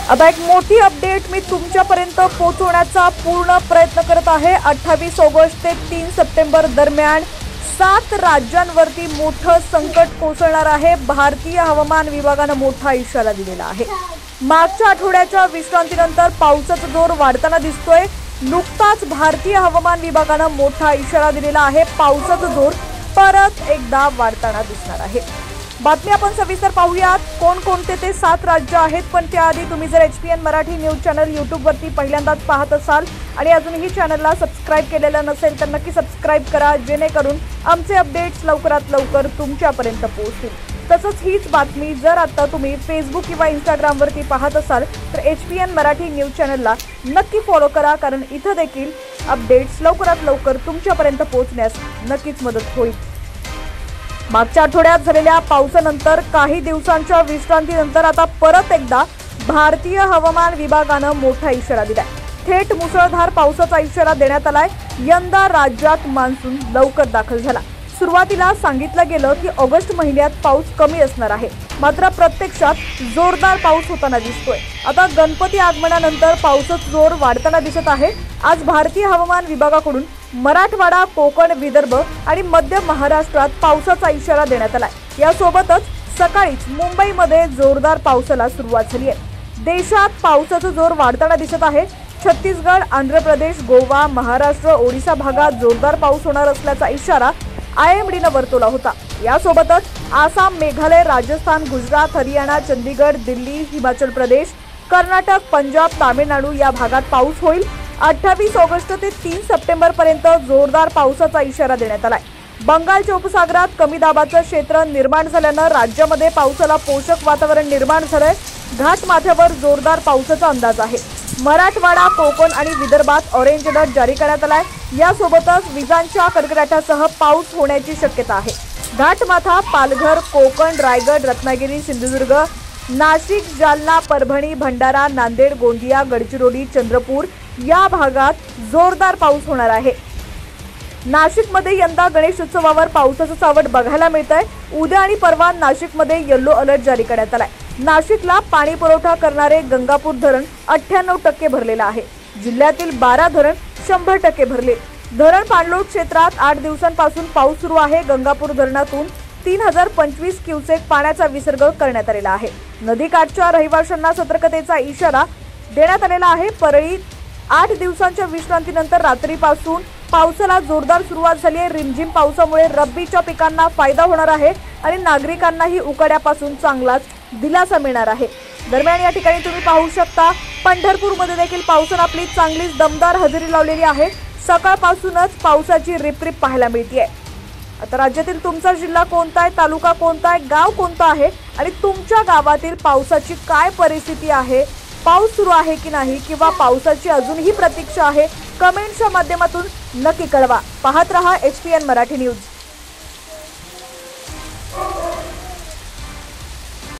आता एक मोठी अपडेट मी तुमच्यापर्यंत पोहोचवण्याचा पूर्ण प्रयत्न करत आहे। 28 ऑगस्ट ते 3 सप्टेंबर दरम्यान 7 राज्यांवरती मोठं संकट कोसळणार आहे। भारतीय हवामान विभागाने मोठा इशारा दिलेला आहे। मागच्या आठवड्याच्या विश्रांतीनंतर पावसाचा जोर वाढताना दिसतोय। नुकताच भारतीय हवामान विभागाने मोठा इशारा दिलेला आहे। पावसाचा जोर परत एकदा वाढताना दिसणार आहे। बातमी आपण सविस्तर पाहूयात। कोणकोणते ते 7 राज्य आहेत, पण त्याआधी तुम्ही जर HPN Marathi news channel YouTube वरती पहिल्यांदाच पाहत असाल आणि अजूनही चॅनलला सबस्क्राइब केलेलं नसेल तर नक्की सबस्क्राइब करा, जेणेकरून आमचे अपडेट्स लवकरात लवकर तुमच्यापर्यंत पोहोचतील। तसंच हीच बातमी जर आता तुम्ही Facebook किंवा Instagram वरती पाहत असाल तर HPN मराठी न्यूज चॅनलला नक्की फॉलो करा, कारण इथं देखील अपडेट्स लवकरात लवकर तुमच्यापर्यंत पोहोचण्यास नक्कीच मदत होईल। मागच्या आठवड्यात झालेल्या पावसानंतर काही दिवसांच्या विश्रांतीनंतर आता परत एकदा भारतीय हवामान विभागाने मोठा इशारा दिलाय। थेट मुसळधार पावसाचा इशारा देण्यात आलाय। यंदा राज्यात मान्सून लवकर दाखल झाला। सुरुवातीला सांगितलं गेलं की ऑगस्ट महिन्यात पाऊस कमी असणार आहे, मात्र प्रत्यक्षात जोरदार पाऊस होताना दिसतोय। आता गणपती आगमनानंतर पावसाचा जोर वाढताना दिसत आहे। आज भारतीय हवामान विभागाकडून मराठवाडा, कोकण, विदर्भ आणि मध्य महाराष्ट्रात पावसाचा इशारा देण्यात आलाय। यासोबतच सकाळीच मुंबईमध्ये जोरदार पावसाला सुरुवात झाली आहे। देशात पावसाचा जोर वाढताना दिसत आहे। छत्तीसगड, आंध्र प्रदेश, गोवा, महाराष्ट्र, ओडिशा भागात जोरदार पाऊस होणार असल्याचा इशारा IMDने वर्तवला होता। यासोबतच आसाम, मेघालय, राजस्थान, गुजरात, हरियाणा, चंदीगड, दिल्ली, हिमाचल प्रदेश, कर्नाटक, पंजाब, तामिळनाडू या भागात पाऊस होईल। 28 ऑगस्ट ते 3 सप्टेंबर पर्यंत जोरदार पावसाचा इशारा देण्यात आलाय। बंगालच्या उपसागरात कमी दाबाचं क्षेत्र निर्माण झाल्यानं राज्यामध्ये पावसाला पोषक वातावरण निर्माण झालंय। घाटमाथ्यावर जोरदार पावसाचा अंदाज आहे। मराठवाडा, कोकण आणि विदर्भात ऑरेंज अलर्ट जारी करण्यात आलाय। यासोबतच विजांच्या कडकडाटासह पाऊस होण्याची शक्यता आहे। घाटमाथा, पालघर, कोकण, रायगड, रत्नागिरी, सिंधुदुर्ग, नाशिक, जालना, परभणी, भंडारा, नांदेड, गोंदिया, गडचिरोली, चंद्रपूर या भागात जोरदार पाऊस होणार आहे। नाशिकमध्ये यंदा गणेश उत्सवावर पावसाचं सावट बघायला मिळतंय। उद्या आणि परवा नाशिकमध्ये येलो अलर्ट जारी करण्यात आलाय। नाशिकला पाणी पुरवठा करणारे गंगापूर धरण 98% भरलेलं आहे। जिल्ह्यातील 12 धरण 100% भरले। धरण पाणलोट क्षेत्रात 8 दिवसांपासून पाऊस सुरू आहे। गंगापूर धरणातून 3025 क्युसेक पाण्याचा विसर्ग करण्यात आलेला आहे। नदीकाठच्या रहिवाशांना सतर्कतेचा इशारा देण्यात आलेला आहे। परळीत 8 दिवसांच्या विश्रांतीनंतर रात्रीपासून पावसाला जोरदार सुरुवात झाली आहे। रिमझिम पावसामुळे रब्बीच्या पिकांना फायदा होणार आहे आणि नागरिकांनाही उकाड्यापासून चांगलाच दिलासा मिळणार आहे। दरम्यान या ठिकाणी तुम्ही पाहू शकता पंढरपूरमध्ये देखील पावसाने आपली चांगलीच दमदार हजेरी लावलेली आहे। सकाळपासूनच पावसाची रिपरिप पाहायला मिळते। आता राज्यातील तुमचा जिल्हा कोणता आहे, तालुका कोणता आहे, गाव कोणतं आहे आणि तुमच्या गावातील पावसाची काय परिस्थिती आहे, पाऊस सुरू आहे की नाही किंवा पावसाची अजूनही प्रतीक्षा आहे, कमेंट्सच्या माध्यमातून नक्की कळवा। पाहत रहा HPN मराठी न्यूज।